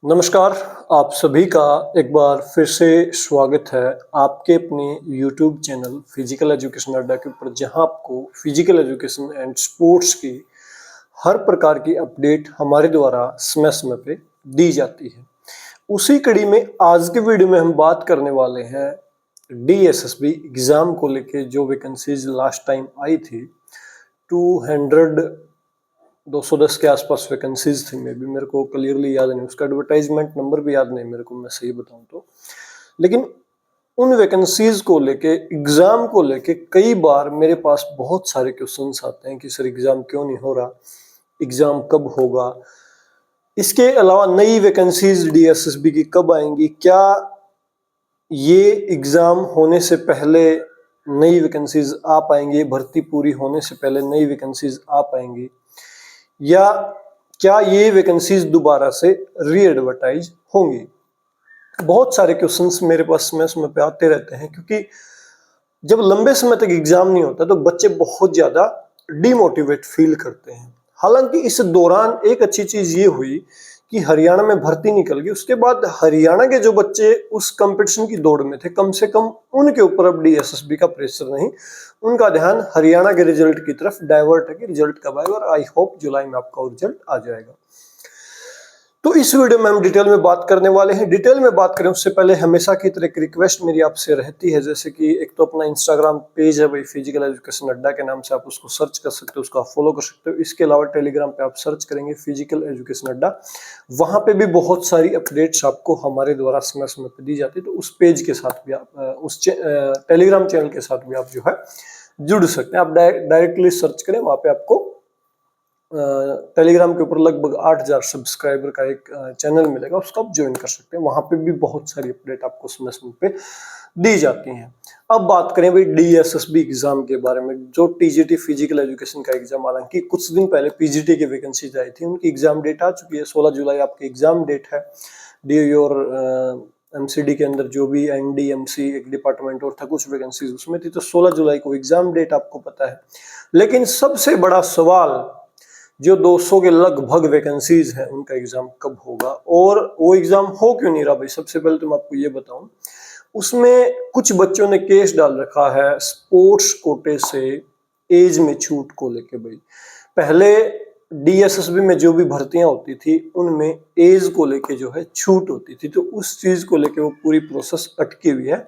नमस्कार, आप सभी का एक बार फिर से स्वागत है आपके अपने YouTube चैनल फिजिकल एजुकेशन अड्डा के ऊपर, जहां आपको फिजिकल एजुकेशन एंड स्पोर्ट्स की हर प्रकार की अपडेट हमारे द्वारा समय समय पे दी जाती है। उसी कड़ी में आज के वीडियो में हम बात करने वाले हैं DSSB एग्जाम को लेके जो वैकेंसीज लास्ट टाइम आई थी 200 210 के आसपास वैकेंसीज थी। मे भी मेरे को क्लियरली याद नहीं, उसका एडवर्टाइजमेंट नंबर भी याद नहीं मेरे को, मैं सही बताऊं तो। लेकिन उन वैकेंसीज को लेके, एग्जाम को लेके कई बार मेरे पास बहुत सारे क्वेश्चंस आते हैं कि सर एग्जाम क्यों नहीं हो रहा, एग्जाम कब होगा, इसके अलावा नई वैकेंसीज DSSB की कब आएंगी, क्या ये एग्जाम होने से पहले नई वैकेंसीज आ पाएंगी, भर्ती पूरी होने से पहले नई वैकेंसीज आ पाएंगी, या क्या ये वैकेंसीज दोबारा से री एडवर्टाइज होंगी। बहुत सारे क्वेश्चंस मेरे पास समय समय पे आते रहते हैं, क्योंकि जब लंबे समय तक एग्जाम नहीं होता तो बच्चे बहुत ज्यादा डिमोटिवेट फील करते हैं। हालांकि इस दौरान एक अच्छी चीज ये हुई कि हरियाणा में भर्ती निकल गई, उसके बाद हरियाणा के जो बच्चे उस कंपटीशन की दौड़ में थे, कम से कम उनके ऊपर अब DSSB का प्रेशर नहीं, उनका ध्यान हरियाणा के रिजल्ट की तरफ डाइवर्ट है कि रिजल्ट कब आएगा, और आई होप जुलाई में आपका रिजल्ट आ जाएगा। तो इस वीडियो में हम डिटेल में बात करने वाले हैं। डिटेल में बात करें उससे पहले हमेशा की तरह एक रिक्वेस्ट मेरी आपसे रहती है, जैसे कि एक तो अपना इंस्टाग्राम पेज है भाई फिजिकल एजुकेशन अड्डा के नाम से, आप उसको सर्च कर सकते हो, उसको आप फॉलो कर सकते हो। इसके अलावा टेलीग्राम पे आप सर्च करेंगे फिजिकल एजुकेशन अड्डा, वहां पे भी बहुत सारी अपडेट्स आपको हमारे द्वारा समय समय पर दी जाती है। तो उस पेज के साथ भी आप, उस टेलीग्राम चैनल के साथ भी आप जो है जुड़ सकते हैं। आप डायरेक्टली सर्च करें, वहां पे आपको टेलीग्राम के ऊपर लगभग 8000 सब्सक्राइबर का एक चैनल मिलेगा, उसको आप ज्वाइन कर सकते हैं। वहां पे भी बहुत सारी अपडेट आपको समय समय पे दी जाती हैं। अब बात करें भाई DSSB एग्जाम के बारे में, जो TGT फिजिकल एजुकेशन का एग्जाम, हालांकि कुछ दिन पहले PGT की वैकेंसी आई थी, उनकी एग्जाम डेट आ चुकी है। 16 जुलाई आपकी एग्जाम डेट है। DU और MCD के अंदर जो भी NDMC एक डिपार्टमेंट और था, कुछ वैकेंसीज उसमें थी, तो 16 जुलाई को एग्जाम डेट आपको पता है। लेकिन सबसे बड़ा सवाल, जो 200 के लगभग वैकेंसीज हैं, उनका एग्जाम कब होगा और वो एग्जाम हो क्यों नहीं रहा भाई। सबसे पहले तो मैं आपको ये बताऊं, उसमें कुछ बच्चों ने केस डाल रखा है स्पोर्ट्स कोटे से एज में छूट को लेके। भाई पहले DSSB में जो भी भर्तियां होती थी उनमें एज को लेके जो है छूट होती थी, तो उस चीज को लेके वो पूरी प्रोसेस अटकी हुई है।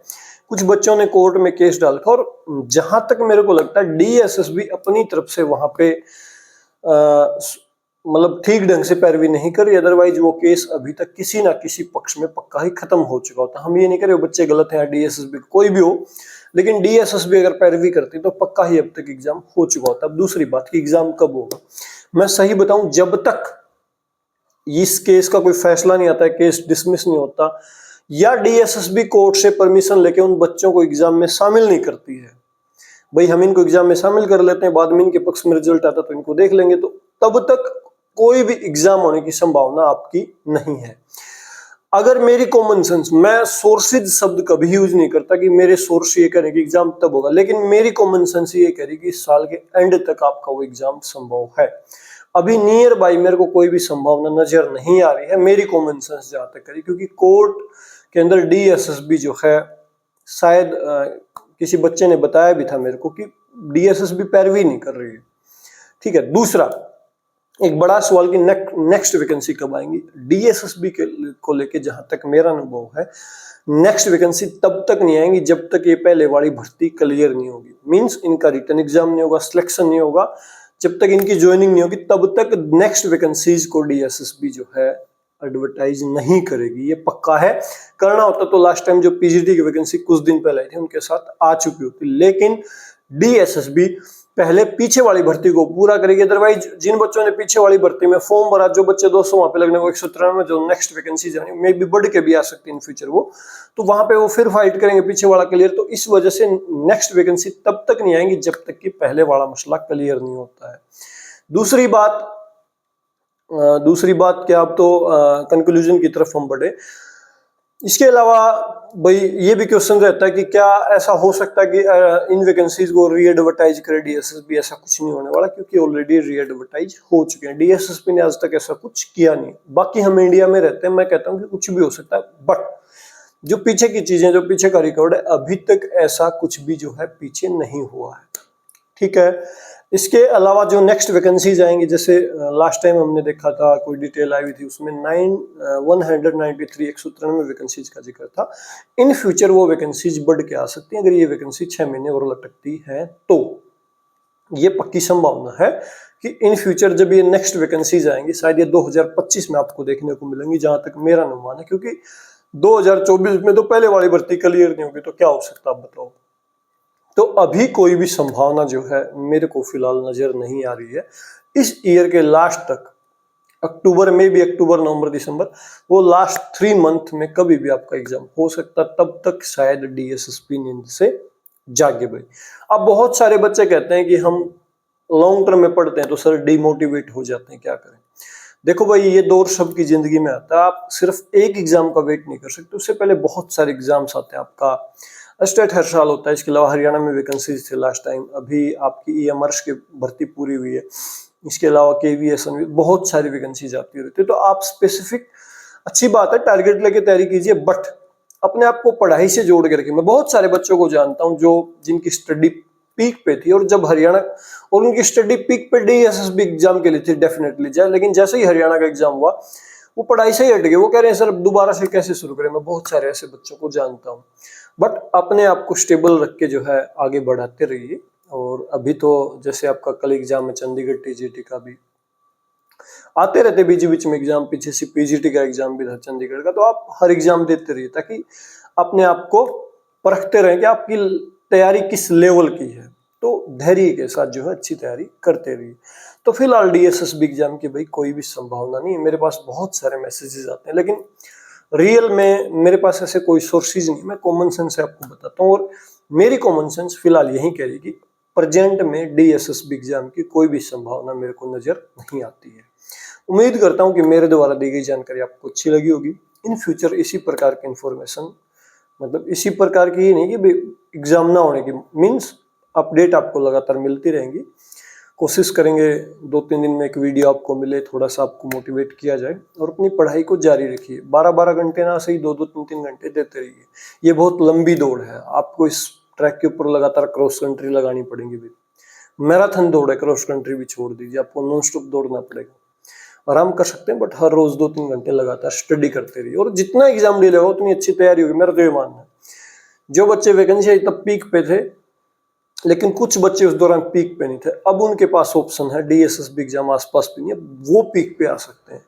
कुछ बच्चों ने कोर्ट में केस डाल रखा, और जहां तक मेरे को लगता है DSSB अपनी तरफ से वहां पे मतलब ठीक ढंग से पैरवी नहीं करी, अदरवाइज वो केस अभी तक किसी ना किसी पक्ष में पक्का ही खत्म हो चुका होता। हम ये नहीं कह रहे बच्चे गलत हैं, DSSB कोई भी हो, लेकिन DSSB अगर पैरवी करती तो पक्का ही अब तक एग्जाम हो चुका होता। अब दूसरी बात कि एग्जाम कब होगा, मैं सही बताऊं, जब तक इस केस का कोई फैसला नहीं आता है, केस डिसमिस नहीं होता, या DSSB कोर्ट से परमिशन लेके उन बच्चों को एग्जाम में शामिल नहीं करती है, भाई हम इनको एग्जाम में शामिल कर लेते हैं, बाद में इनके पक्ष में रिजल्ट आता तो इनको देख लेंगे, तो तब तक कोई भी एग्जाम होने की संभावना आपकी नहीं है। अगर मेरी कॉमन सेंस, मैं सोर्सेज शब्द कभी यूज नहीं करता कि मेरे सोर्स ये कह रहे कि एग्जाम तब होगा, लेकिन मेरी कॉमन सेंस ये कह रही कि इस साल के एंड तक आपका वो एग्जाम संभव है। अभी नियर बाई मेरे को कोई भी संभावना नजर नहीं आ रही है, मेरी कॉमन सेंस जहां तक करी, क्योंकि कोर्ट के अंदर DSSB जो है, शायद किसी बच्चे ने बताया भी था मेरे को कि DSSB पैरवी नहीं कर रही है। ठीक है, दूसरा एक बड़ा सवाल कि नेक्स्ट वैकेंसी कब आएंगी। DSSB को लेके जहां तक मेरा अनुभव है, नेक्स्ट वैकेंसी तब तक नहीं आएंगी जब तक ये पहले वाली भर्ती क्लियर नहीं होगी। मींस इनका रिटर्न एग्जाम नहीं होगा, सिलेक्शन नहीं होगा, जब तक इनकी ज्वाइनिंग नहीं होगी तब तक नेक्स्ट वैकेंसीज को DSSB जो है एडवर्टाइज नहीं करेगी, ये पक्का है। करना होता तो लास्ट टाइम जो PGT की वैकेंसी कुछ दिन पहले आई थी उनके साथ आ चुकी होती, लेकिन DSSB पहले पीछे वाली भर्ती को पूरा करेगी। अदरवाइज जिन बच्चों ने पीछे वाली भर्ती में फॉर्म भरा, जो बच्चे 200 वहां पे लगने को 193 जो नेक्स्ट वैकेंसी जानी मे भी बढ़ के भी आ सकती है इन फ्यूचर, वो तो वहां पे वो फिर फाइट करेंगे पीछे वाला क्लियर। तो इस वजह से नेक्स्ट वैकेंसी तब तक नहीं आएंगी जब तक कि पहले वाला मसला क्लियर नहीं होता है। दूसरी बात क्या, अब तो कंक्लूजन की तरफ हम बढ़े। इसके अलावा भाई ये भी क्वेश्चन रहता है कि क्या ऐसा हो सकता है कि इन वैकेंसीज को री एडवर्टाइज करे डीएसएसबी? ऐसा कुछ नहीं होने वाला, क्योंकि ऑलरेडी री एडवर्टाइज हो चुके हैं। डीएसएसपी ने आज तक ऐसा कुछ किया नहीं। बाकी हम इंडिया में रहते हैं, मैं कहता हूँ कि कुछ भी हो सकता है, बट जो पीछे की चीजें, जो पीछे का रिकॉर्ड है, अभी तक ऐसा कुछ भी जो है पीछे नहीं हुआ है। ठीक है। इसके अलावा जो नेक्स्ट वैकेंसीज आएंगी, जैसे लास्ट टाइम हमने देखा था, कोई डिटेल आई हुई थी, उसमें 193 वैकेंसीज का जिक्र था। इन फ्यूचर वो वैकेंसीज बढ़ के आ सकती हैं अगर ये वैकेंसी 6 महीने और लटकती है तो। ये पक्की संभावना है कि इन फ्यूचर जब ये नेक्स्ट वैकेंसीज आएंगी, शायद ये 2025 में आपको देखने को मिलेंगी, जहां तक मेरा अनुमान है, क्योंकि 2024 में तो पहले वाली भर्ती क्लियर नहीं होगी, तो क्या हो सकता है आप बताओ। तो अभी कोई भी संभावना जो है मेरे को फिलहाल नजर नहीं आ रही है इस ईयर के लास्ट तक। अक्टूबर में भी, अक्टूबर नवंबर दिसंबर, वो लास्ट 3 मंथ में कभी भी आपका एग्जाम हो सकता, तब तक शायद डीएसएसपी नींद से जागे भाई। अब बहुत सारे बच्चे कहते हैं कि हम लॉन्ग टर्म में पढ़ते हैं तो सर डिमोटिवेट हो जाते हैं, क्या करें। देखो भाई, ये दौर सबकी जिंदगी में आता है। आप सिर्फ एक एग्जाम का वेट नहीं कर सकते, उससे पहले बहुत सारे एग्जाम्स आते हैं। आपका स्टेट हर साल होता है, इसके अलावा हरियाणा में वैकेंसीज थे लास्ट टाइम, अभी आपकी ईएमआरएस की भर्ती पूरी हुई है, इसके अलावा केवीएस, बहुत सारी वैकेंसीज आती रहती है। तो आप स्पेसिफिक, अच्छी बात है, टारगेट लेके तैयारी कीजिए, बट अपने आप को पढ़ाई से जोड़ के रखिए। मैं बहुत सारे बच्चों को जानता हूँ जो जिनकी स्टडी पीक पे थी, और जब हरियाणा, और उनकी स्टडी पीक पे डीएसएसबी एग्जाम के लिए थी डेफिनेटली जाए, लेकिन जैसे ही हरियाणा का एग्जाम हुआ वो पढ़ाई से ही हट गए। वो कह रहे हैं सर दोबारा से कैसे शुरू करें। मैं बहुत सारे ऐसे बच्चों को जानता हूँ। बट अपने आप को स्टेबल रख के जो है आगे बढ़ाते रहिए। और अभी तो जैसे आपका कल एग्जाम है चंडीगढ़ टीजीटी का भी, आते रहते बीच बीच में एग्जाम, पीछे से पीजीटी का एग्जाम भी था चंडीगढ़ का, तो आप हर एग्जाम देते रहिए ताकि अपने आप को परखते रहें कि आपकी तैयारी किस लेवल की है। तो धैर्य के साथ जो है अच्छी तैयारी करते रहिए। तो फिलहाल डीएसएसबी एग्जाम की भाई कोई भी संभावना नहीं है। मेरे पास बहुत सारे मैसेजेस आते हैं, लेकिन रियल में मेरे पास ऐसे कोई सोर्सेज नहीं। मैं कॉमन सेंस से आपको बताता हूँ, और मेरी कॉमन सेंस फिलहाल यही कह रही कि प्रेजेंट में डीएसएसबी एग्जाम की कोई भी संभावना मेरे को नजर नहीं आती है। उम्मीद करता हूँ कि मेरे द्वारा दी गई जानकारी आपको अच्छी लगी होगी। इन फ्यूचर इसी प्रकार की इंफॉर्मेशन, मतलब इसी प्रकार की ही नहीं कि एग्जाम ना होने की, मीन्स अपडेट आपको लगातार मिलती रहेंगी। कोशिश करेंगे 2-3 दिन में एक वीडियो आपको मिले, थोड़ा सा आपको मोटिवेट किया जाए, और अपनी पढ़ाई को जारी रखिए। 12-12 घंटे ना सही, 2-2, 3-3 घंटे देते रहिए। ये बहुत लंबी दौड़ है, आपको इस ट्रैक के ऊपर लगातार क्रॉस कंट्री लगानी पड़ेगी भी। मैराथन दौड़ है, क्रॉस कंट्री भी छोड़ दीजिए, आपको नॉन स्टॉप दौड़ना पड़ेगा। आराम कर सकते हैं, बट हर रोज 2-3 घंटे लगातार स्टडी करते रहिए, और जितना एग्जाम डिले होगा उतनी अच्छी तैयारी होगी, मेरा तो ये मानना है। जो बच्चे वैकेंसी आई तब पीक पे थे, लेकिन कुछ बच्चे उस दौरान पीक पे नहीं थे, अब उनके पास ऑप्शन है, डीएसएसबी एग्जाम आसपास भी नहीं है, वो पीक पे आ सकते हैं।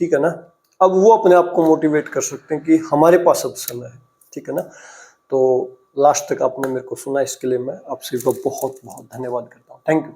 ठीक है ना। अब वो अपने आप को मोटिवेट कर सकते हैं कि हमारे पास अब समय है। ठीक है ना। तो लास्ट तक आपने मेरे को सुना, इसके लिए मैं आपसे बहुत बहुत धन्यवाद करता हूँ। Thank you.